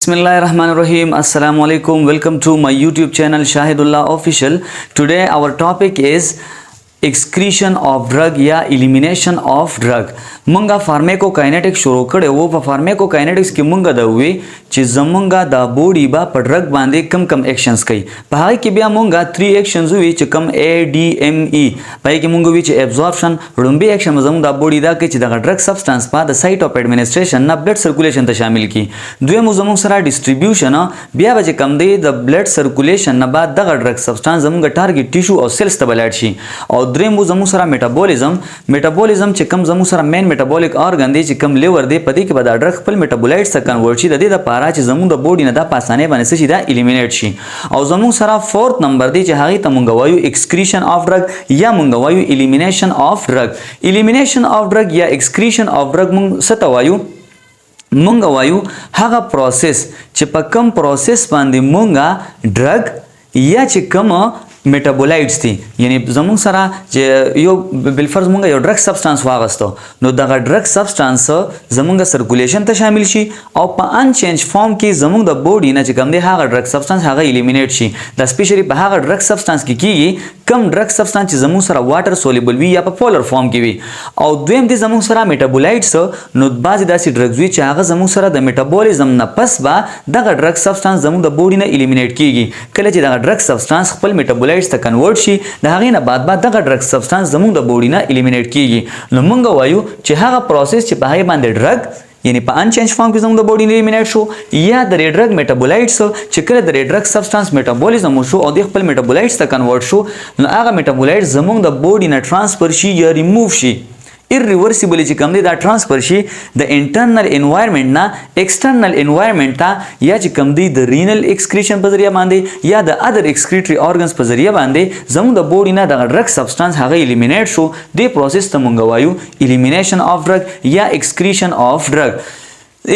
Bismillahirrahmanirrahim. Assalamu alaikum. Welcome to my YouTube channel Shahidullah Official. Today our topic is excretion of drug या elimination of drug. मंगा फार्मेकोकाइनेटिक्स शुरू कड़े वो फार्मेकोकाइनेटिक्स की मंगा दवे ची जमंगा दा बॉडी बा पर ड्रग बांधे कम कम एक्शंस कई पहाई के बिया मंगा 3 एक्शंस हुई ची कम ADME पहाई के मंगा हुई ची एब्जॉर्प्शन रुंबी एक्शन मजमंग दा बॉडी दा के ची दा ड्रग सब्सटेंस पा द साइट ऑफ एडमिनिस्ट्रेशन ना ब्लड सर्कुलेशन ता शामिल की दुए मजमंग सरा डिस्ट्रीब्यूशन बिया बजे कम दे द ब्लड सर्कुलेशन ना बाद दा ड्रग सब्सटेंस जमंगा टारगेट टिश्यू और सेल्स ता बलाडशी और द्रे मजमंग सरा मेटाबॉलिज्म ची कम जमंग सरा मेन मेटाबॉलिक ऑर्गन दे ची कम लिवर दे पदी के बाद ड्रग खपल मेटाबोलाइट्स ता कन्वर्ट शी द दे दा पारा ची जमंग द बॉडी ना दा पासाने बने से सीधा एलिमिनेट शी और जमंग सरा फोर्थ नंबर दे ची हागी ता मंगा वायु एक्सक्रीशन ऑफ ड्रग या मंगा वायु एलिमिनेशन ऑफ ड्रग या एक्सक्रीशन ऑफ ड्रग मंग सतवायु मंगा वायु हागा प्रोसेस ची पकम प्रोसेस बांधे मंगा ड्रग या ची कम मेटाबोलाइट्स थी यानी जमंग सरा जे यो बिलफर्ज मंगा यो ड्रग सब्सटेंस वागस्तो नो दगा ड्रग सब्सटेंस जमंगा सर्कुलेशन ता शामिल शी और पा अनचेंज फॉर्म की जमंग द बॉडी ना चिकम दे हागा ड्रग सब्सटेंस हागा एलिमिनेट शी द स्पेशली पा हागा ड्रग सब्सटेंस की कम ड्रग सब्सटेंस जमंग सरा वाटर सोल्युबल वी या पा पोलर फॉर्म की वी और द्वेम दे जमंग सरा मेटाबोलाइट्स नो बाज दासी ड्रग्स वी चागा जमंग सरा द मेटाबॉलिज्म ना पस बा दगा ड्रग सब्सटेंस जमंग द बॉडी ना एलिमिनेट कीगी कले ची दगा ड्रग सब्सटेंस खपल मेटाबोलाइट्स ता कन्वर्ट शी दहागे ना बाद दगा ड्रग सब्सटेंस जमंग द बॉडी ना एलिमिनेट कीगी नो मंगा वायु ची हागा प्रोसेस ची पाहे बांधे ड्रग यानी पा अनचेंज फॉर्म की जमंग द बॉडी एलिमिनेट शो या द ड्रग मेटाबोलाइट्स चिकरे the drug substance metabolism show और खपल मेटाबोलाइट्स ता कन्वर्ट शो नो आगा मेटाबोलाइट्स जमंग द बॉडी ना ट्रांसफर शी या रिमूव शी irreversibly ची कम दे दा transfer she the internal environment ना एक्सटर्नल एनवायरनमेंट ता या ची कम दे द रीनल एक्सक्रीशन पर जरिया बांधे या द अदर एक्सक्रीटरी ऑर्गन्स पर जरिया बांधे जमंग द बॉडी ना द ड्रग सब्सटेंस हागा एलिमिनेट शो दे प्रोसेस त मंगवायु एलिमिनेशन ऑफ ड्रग या excretion of drug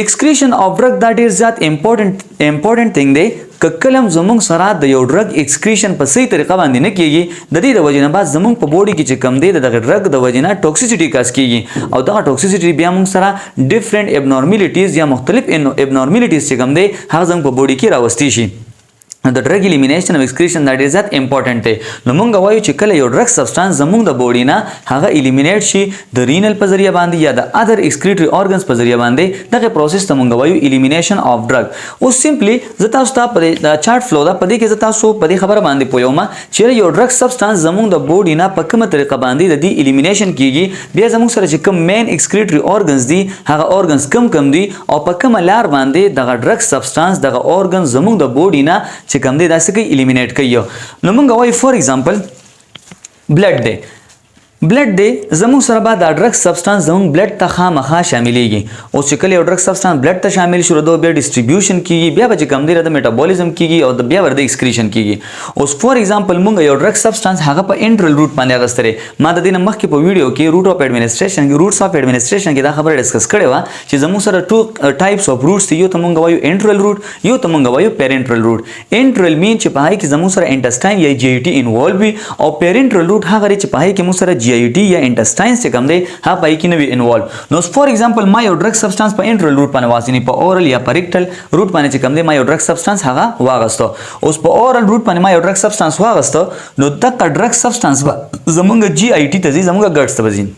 excretion of drug that is that important thing दे ककलम जमंग सरा द यो ड्रग एक्सक्रीशन पर सही तरीका बांधे न किएगी ददी द वजह बाद जमंग पर बॉडी की चिकम दे द ड्रग द वजह टॉक्सिसिटी कास किएगी और द टॉक्सिसिटी बियामंग सरा डिफरेंट एबनॉर्मलिटीज या मुख्तलिफ एबनॉर्मलिटीज चिकम दे हा जमंग पर बॉडी की रावस्ती she the drug elimination of excretion that is that important है नमंगा वायु चिकल यो ड्रग सब्सटेंस जमंग द बॉडी ना हागा एलिमिनेट शी द रीनल पर जरिया बांधे या द अदर एक्सक्रीटरी ऑर्गन्स पर जरिया बांधे दके प्रोसेस तमंगा वायु एलिमिनेशन ऑफ ड्रग वो सिंपली जता उस्ता पदे द चार्ट फ्लो दा पदे के जता सो पदे खबर बांधे पोयोमा चेरे यो ड्रग सब्सटेंस जमंग द बॉडी ना पकम तरीका बांधे द दी एलिमिनेशन कीगी बिया जमंग सर चिकम मेन एक्सक्रीटरी ऑर्गन्स दी हागा ऑर्गन्स कम दी और पकम लार बांधे the drug substance the organs जमंग द बॉडी ना चिकम दे दासे कई एलिमिनेट कइयो नमंगा वाई फॉर एग्जांपल ब्लड दे जमंग सरबा द ड्रग सब्सटेंस जमंग ब्लड तखा मखा शामिलेगी और चिकल ड्रग सब्सटेंस ब्लड त शामिल शुरू दो ब्लड डिस्ट्रीब्यूशन कीगी बिया बचे कम दे मेटाबॉलिज्म कीगी और द बिया वर्दे एक्सक्रीशन कीगी और फॉर एग्जांपल मंग यो ड्रग सब्सटेंस हागा प एंट्रल रूट पाने अगस्तरे मा द दिन मख के वीडियो के रूट ऑफ एडमिनिस्ट्रेशन की दा खबर डिस्कस करेवा छि जमंग sir two types of routes यो तमंग वायु एंट्रल रूट यो तमंग वायु पेरेंट्रल रूट एंट्रल मीन चिपाई की जमंग सर इंटेस्टाइन या जीआईटी इन्वॉल्व भी और पेरेंट्रल रूट हा करे चिपाई के मुसर जीआईटी या इंटेस्टाइन से कम दे हा पाई की नवी इन्वॉल्व नो फॉर एग्जांपल माय ड्रग सब्सटेंस पर एंट्रल रूट पाने वासिनी पर ओरल या पर रेक्टल रूट पाने से कम दे माय ड्रग सब्सटेंस हागा वागस्तो उस पर ओरल रूट पाने माय ड्रग सब्सटेंस वागस्तो नो तक ड्रग सब्सटेंस जमंग जीआईटी तजी जमंग गट्स तबजिन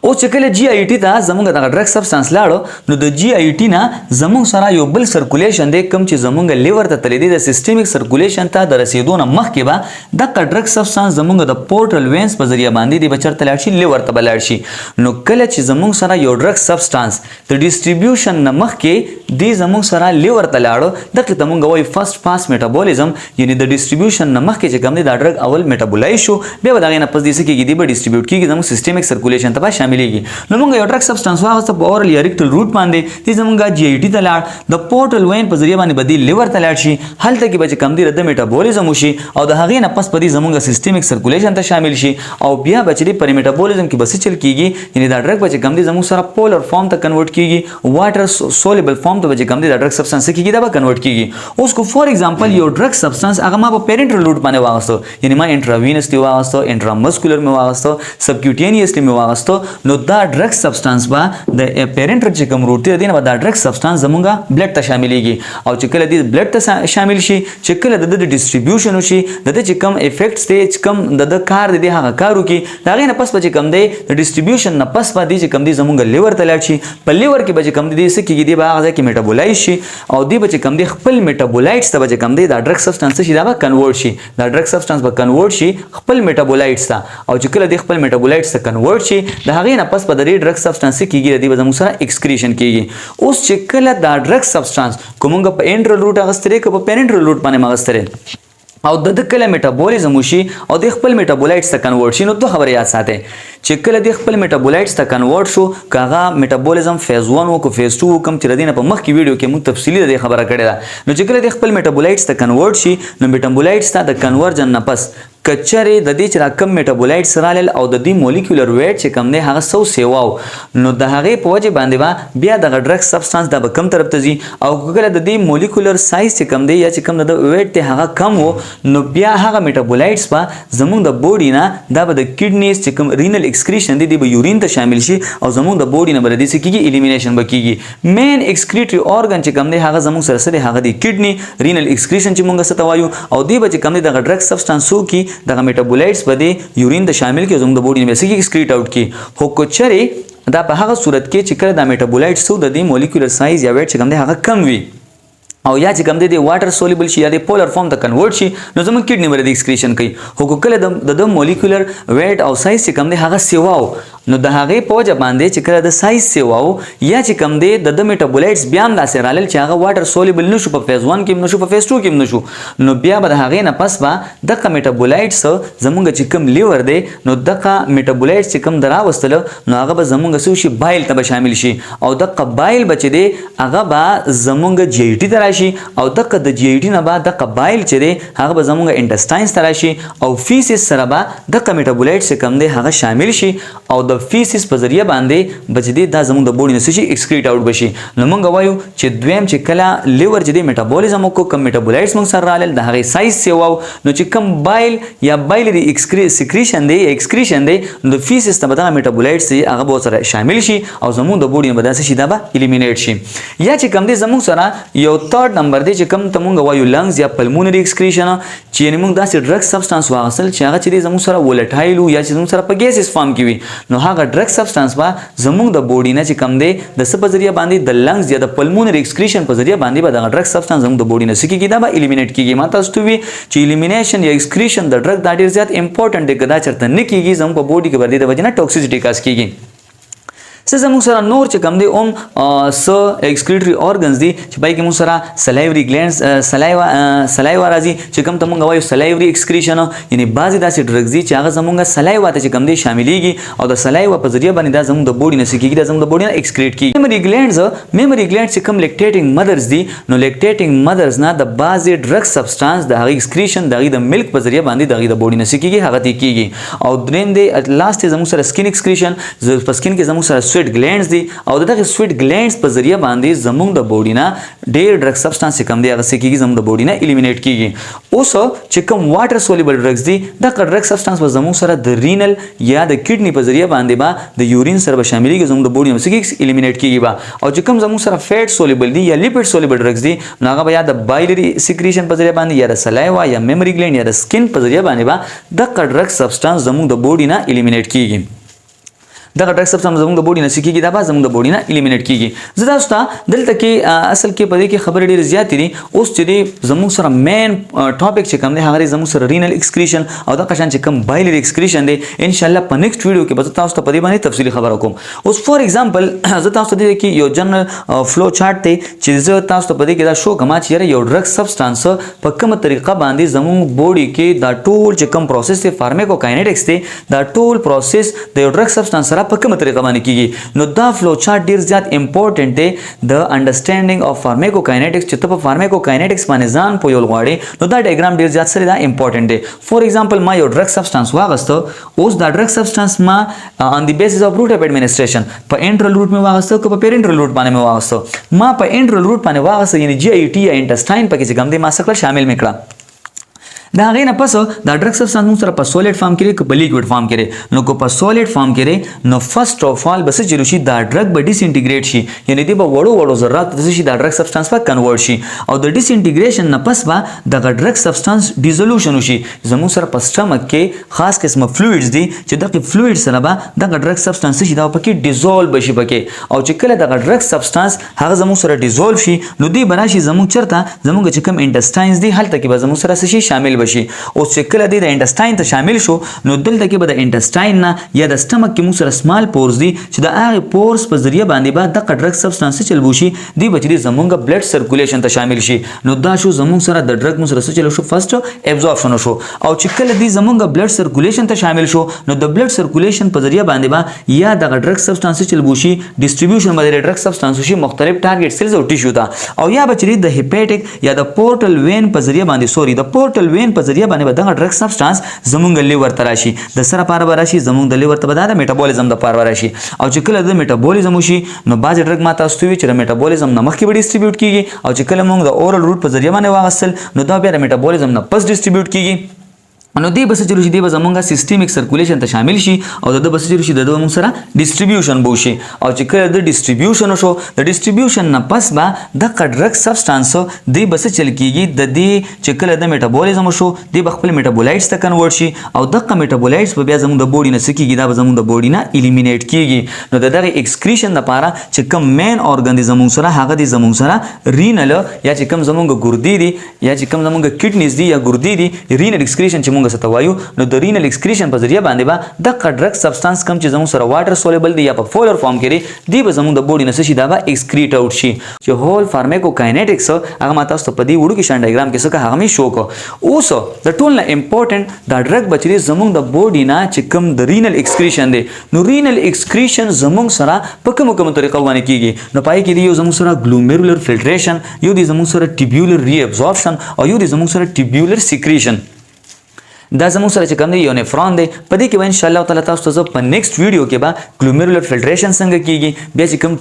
ओ चकले जीआईटी ता जमंग द ड्रग सब्सटेंस लाडो नो द जीआईटी ना जमंग सरा यो बल सर्कुलेशन दे कम ची जमंग लिवर ता तले दे सिस्टमिक सर्कुलेशन ता द रसीदो ना मख के बा द ड्रग सब्सटेंस जमंग द पोर्टल वेन्स पर जरिया बांधी दे बचर तलाडशी लिवर ता बलाडशी नो कले ची जमंग सरा यो ड्रग सब्सटेंस द डिस्ट्रीब्यूशन ना मख के दे जमंग सरा लिवर तलाडो द के तमंग वही फर्स्ट पास मेटाबॉलिज्म यानी द डिस्ट्रीब्यूशन ना मख के चे कम दे द ड्रग अवल मेटाबोलाइज शो बे बदागे ना पस दिसे की दी डिस्ट्रीब्यूट की जमंग सिस्टमिक सर्कुलेशन ता मिलेगी नमंगा यो ड्रग सब्सटेंस वास्ता ओरल या रेक्टल रूट बांधे ती जमंगा जीआईटी तलाड द पोर्टल वेन पर जरिया बांधे बदी लिवर तलाड शी हल तक बचे कम दी रद मेटाबॉलिज्म शी और द हगे न पस पदी जमंगा सिस्टमिक सर्कुलेशन ता शामिल शी और बिया बचरी पर मेटाबॉलिज्म की बस चल कीगी यानी द ड्रग बचे कम दी जमंग सारा पोलर फॉर्म तक कन्वर्ट कीगी वाटर सोल्युबल फॉर्म तो बचे कम दी द ड्रग सब्सटेंस की दबा कन्वर्ट कीगी उसको for example yo drug substance अगमा पेरेंट्रल रूट पाने वागस्तो यानी मा इंट्रावीनसली वागस्तो इंट्रामस्कुलर में वागस्तो सबक्यूटेनियसली में वागस्तो نو دا ډرګ سبسټانس با د پیرنټل چې کوم روټ دی نه دا ډرګ سبسټانس زمونږه بلډ ته شاملېږي او چې کله دې بلډ ته شامل شي چې کله د ډیسټریبیوشن وشي د چې کوم افیکټس دی چې کوم د کار دی هغه کار وکړي دا غي نه پس چې کوم دی د ډیسټریبیوشن نه پس باندې چې کوم دی زمونږ لیور ته لاړ شي په لیور کې به چې کوم دی څه کېږي دی به هغه کې میټابولایز شي او دی به چې کوم دی خپل میټابولایټس ته به چې کوم دی دا ډرګ سبسټانس شي دا به کنورټ شي دا ډرګ سبسټانس به کنورټ شي خپل میټابولایټس ته او چې کله دی خپل میټابولایټس ته کنورټ شي د هغې نه پس په د دې ډرګ سبسټانس کېږي دی به زموږ سره ایکسکریشن کېږي اوس چې کله دا ډرګ سبسټانس که مونږ په انټرل روټ اخیستلی که په پیرنټرل روټ باندې اخیستلی او د کله میټابولیزم وشي او د خپل میټابولایټس ته کنورټ شي نو دوه خبرې یاد ساتئ چې کله د خپل میټابولایټس ته کنورټ شو که هغه میټابولیزم فیز 1 و که فیز 2 کوم چې د دې نه په مخکې ویډیو کې موږ تفصیلي د دې خبره کړې ده نو چې کله د خپل میټابولایټس ته کنورټ شي نو میټابولایټس ته د کنورژن نه پس کچره د دې چې را کم میټابولایټس رالل او د دې مولیکولر ویټ چې کم دی هغه 100 سیواو نو د هغې په وجه باندې به بیا دغه ډرګ سبسټانس دا به کم طرف ته ځي او کله د دې مولیکولر سایز چې کم دی یا چې کم د ویټ دی هغه کم و نو بیا هغه میټابولایټس به زموږ د بوډي نه دا به د کډنیز چې کوم رینل ایکسکریشن دی به یورین ته شامل شي او زموږ د بوډي نه به د دې څه کېږي الیمینیشن به کېږي مین ایکسکریټري ارګن چې کم دی هغه زموږ سره څه دی هغه دی کډني رینل ایکسکریشن چې مونږ څه ته وایو او دی به چې کم دی دغه ډرګ سبسټانس وکړي دغه میټابولایټس په دې یورین ته شامل کړي زموږ د بوډي نه به څه کېږي ایکسکریټ آوټ کړي خو که چېرې دا په هغه صورت کې چې کله دا میټابولایټس د دې مولیکولر سایز یا ویټ چې کم دی هغه کم وي او یا چې کوم دی واټر سوليبل شي یا د پولر فارم ته کنورټ شي نو زموږ کډنی باندې ایکسکریشن کوي خو کله د مولیکولر ویټ او سایز چې کوم دی هغه سیواو نو د هغې په وجه باندې چې کله د سایز سیواو یا چې کوم دی د میټابولایټس بیا هم داسې رالل چې هغه واټر سوليبل نشو په فیز 1 کې نشو په فیز 2 کې نشو نو بیا به د هغې نه پس به دغه میټابولایټس زموږ چې کوم لیور دی نو دغه میټابولایټس چې کوم دراوستل نو هغه به زموږ څه شي بایل ته به شامل شي او دغه بایل به چې دی هغه به زموږ جی ای ټي ته راشي او دغه د جی ای ټي نه به دغه بایل چې دی هغه به زموږ انټسټاینز ته راشي او فیسس سره به دغه میټابولایټس چې کوم دی هغه شامل شي او د فیسس په ذریعه باندې بچ دی دا زموږ د بوډي نه شي ایکسکریټ آوټ بشي نو موږ وایو چې دویم چې کله لیور چې دی میټابولیزم کو کم میټابولایټس موږ سره رالل د هغې سایز سیواو نو چې کم بایل یا بایلري سکریشن دی ایکسکریشن دی نو د فیسس ته به دغه میټابولایټس دی هغه به سره شامل شي او زموږ د بوډي نه به داسې شي دا به الیمینیټ شي یا چې کم دی زموږ سره یو تھرډ نمبر دی چې کم ته موږ وایو لنګز یا پلمونري ایکسکریشن چې یعنې موږ داسې ډرګ سبسټانس واخیستل چې هغه چې دی زموږ سره وولټایل یا چې زموږ سره په ګیسز فارم کې وي نو هغه ډرګ سبسټانس به زموږ د بوډي نه چې کم دی د څه په ذریعه باندې د لنګز یا د پلمونري ایکسکریشن په ذریعه باندې به دغه ډرګ سبسټانس زموږ د بوډي نه څه کېږي دا به الیمینیټ کېږي ما تاسو ته وي چې الیمینیشن یا ایکسکریشن د ډرګ دا ډېر زیات امپورټنټ دی که دا چېرته نه کېږي زموږ په بوډي کې به د دې د وجې نه ټوکسیسټي کاز کېږي څه زموږ سره نور چې کوم دی اوم څه ایکسکریټري ارګنز دي چې پای کې موږ سره سلایوري ګلینډز سلایوا راځي چې کوم ته موږ وایو سلایوري ایکسکریشن یعنی بعضې داسې ډرګز دي چې هغه زموږ سلایوا ته چې کوم دی شاملېږي او د سلایوا په ذریعه باندې دا زموږ د بوډي نه څه کېږي دا زموږ د بوډي نه ایکسکریټ کېږي میموري ګلینډز چې کوم لیکټیټینګ مدرز دي نو لیکټیټینګ مدرز نه د بعضې ډرګ سبسټانس د هغې ایکسکریشن د هغې د ملک په ذریعه باندې د هغې د بوډي نه څه کېږي هغه ته کېږي او درېیم دی لاست زموږ سره سکین ایکسکریشن په سکین کې زموږ سره سویټ ګلینډز دي او دغه سویټ ګلینډز په ذریعه باندې زموږ د بوډي نه ډېر ډرګ سبسټانس چې کوم دی هغه څه کېږي زموږ د بوډي نه الیمینیټ کېږي اوس چې کوم واټر سوليبل ډرګز دي دغه ډرګ سبسټانس به زموږ سره د رینل یا د کډني په ذریعه باندې به د یورین سره به شاملېږي زموږ د بوډي نه څه کېږي الیمینیټ کېږي به او چې کوم زموږ سره فیټ سوليبل دي یا لیپډ سوليبل ډرګز دي نو هغه به یا د بایلري سکریشن په ذریعه باندې یا د سلایوا یا میموري ګلینډ یا د سکین په ذریعه باندې به دغه ډرګ سبسټانس زموږ د بوډي نه الیمینیټ کېږي دغه ډرګ سبسټانس زموږ د بوډي نه څه کېږي دا به زموږ د بوډي نه الیمینیټ کېږي زه تاسو ته دلته کې اصل کې په دې کې خبرې ډېرې زیاتې دي اوس چې دی زموږ سره مین ټاپک چې کوم دی هغه زموږ سره رینل ایکسکریشن او دغه شان چې کوم بایلري ایکسکریشن دی انشاءالله په نیکسټ ویډیو کې به تاسو ته په دې باندې تفصیلي خبره کوم اوس فور ایگزامپل زه تاسو ته کې یو جنرال فلو چارت دی چې زه تاسو ته په دې کې دا شو کوم چې یو ډرګ سبسټانس په کومه طریقه باندې زموږ بوډي کې دا ټول چې کوم پروسس دی فارمیکوکاینیټکس دی دا ټول پروسس د یو ډرګ سبسټانس سره په کومه طریقه باندې کیږي نو دا فلو چارت ډیر زیات امپورټنٹ دی د انډرستانډینګ اف فارمیکوکاینیټکس چې ته په فارمیکوکاینیټکس باندې ځان پوهول غواړې نو دا ډایګرام ډیر زیات سره دا امپورټنٹ دی فور ایگزامپل ما یو ډرګ سبسټانس واغسته اوس دا ډرګ سبسټانس ما آن دی بیسس اف روټ اف ایڈمنسټریشن په انټرل روټ مې واغسته که په پیرنټرل روټ باندې مې واغسته ما په انټرل روټ باندې واغسته یعنی جی ای ټي یا انټسټاین پکې چې کوم دی ما سکل شامل میکړه دا غي نه پس دا ډرګ سبستانس موږ سره په سولیډ فارم کې په لیکوډ فارم کې نو کو په سولیډ فارم کې نو فرست اف آل بس چې شي دا ډرګ به ډیس انټیګریټ شي یعنی دی به وړو ذرات د شي دا ډرګ سبستانس په کنورټ شي او د ډیس انټیګریشن نه پس به د ډرګ سبستانس ډیزولوشن وشي زموږ سره په سټمک کې خاص قسمه فلویډز دي چې دغه فلویډ سره به د ډرګ سبستانس شي دا پکې ډیزولو بشي پکې او چې کله د ډرګ سبستانس هغه زموږ سره ډیزولو شي نو دی بناشي زموږ چرته زموږ چې کوم انټسټاینز دي هلته کې به زموږ سره شي شامل بشي او چې کله د انټسټاین ته شامل شو نو دلته کې به د انټسټاین نه یا د سټمک کې موږ سره سمال پورز دي چې د هغه پورز په ذریعہ باندې به د ډرګ سبستانس چل بوشي دی بچري زموږ بلډ سرکولیشن ته شامل شي نو دا شو زموږ سره د ډرګ موږ سره چل شو فرست ابزورپشن شو او چې کله دی زموږ بلډ سرکولیشن ته شامل شو نو د بلډ سرکولیشن په ذریعہ باندې به یا د ډرګ سبستانس چل بوشي ډیسټریبیوشن باندې ډرګ سبستانس شي مختلف ټارګټ سیلز او ټیشو ته او یا بچري د هیپاټیک یا د پورټل وین په ذریعہ باندې د پورټل وین په ذریعہ باندې د ډرګ سبستانس زموږ لیور ته راشي د سره پاره راشي زموږ د لیور ته د میټابولیزم د پاره راشي او چې کله د میټابولیزم وشي نو باز ډرګ ماته استوي چې د میټابولیزم نه مخکې به ډیسټریبیوټ کیږي او چې کله موږ د اورال روټ په ذریعہ باندې واغسل نو دا بیا د میټابولیزم نه پس ډیسټریبیوټ کیږي نو دی بس چلو شي دی به زمونږه سیستمیک سرکولیشن ته شامل شي او د بس چلو شي د موږ سره ډیسټریبیوشن بوشي او چې کله د ډیسټریبیوشن شو د ډیسټریبیوشن نه پس به د ډرګ سبستانس دی بس چل کیږي د دې چې کله د میټابولیزم شو دی خپل میټابولایټس ته کنورټ شي او دغه میټابولایټس به بیا زموږ د بوډي نه سکیږي دا به زموږ د بوډي نه الیمینیټ کیږي نو دغه ایکسکریشن لپاره چې کوم مین اورګان دی زموږ سره هغه دی زموږ سره رینل یا چې کوم زموږ ګردې دي یا چې کوم زموږ کډنیز دي یا ګردې دي رینل ایکسکریشن چې موږ ستوایو نو د رینل ایکسکریشن په ذریعہ باندې به د ډرګ سبستانس کم چې زموږ سره واټر سولېبل دي یا په فولر فارم کې دی به زموږ د بوډي نه شي دا به ایکسکریټ اوټ شي چې هول فارمیکوکاینیټکس هغه ماته تاسو په دې وړو کې شان ډایګرام کې څه هغه می شو کو اوس د ټول نه امپورټنت دا ډرګ بچري زموږ د بوډي نه چې کم د رینل ایکسکریشن دی نو رینل ایکسکریشن زموږ سره په کوم طریقه باندې کیږي نو پای کې دی یو زموږ سره ګلوميرولر فلټریشن یو دی زموږ سره ټیبیولر ری ابزورپشن او یو دی زموږ سره ټیبیولر سیکریشن دا زموږ سره چې کوم دی یو نفرون دی په دې کې به ان شاء الله تعالی تاسو ته په نیکسټ ویډیو کې به ګلوميرولر فلټریشن څنګه کیږي بیا چې کوم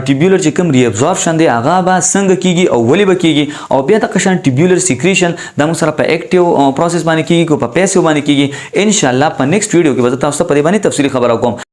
ټیبیولر چې کوم ری ابزورپشن دی هغه به څنګه کیږي او ولې به کیږي او بیا د قشن ټیبیولر سیکریشن دا موږ سره په اکټیو پروسس باندې کیږي کو په پیسیو باندې کیږي ان شاء الله په نیکسټ ویډیو کې به تاسو ته په دې باندې تفصیلی خبرو کوم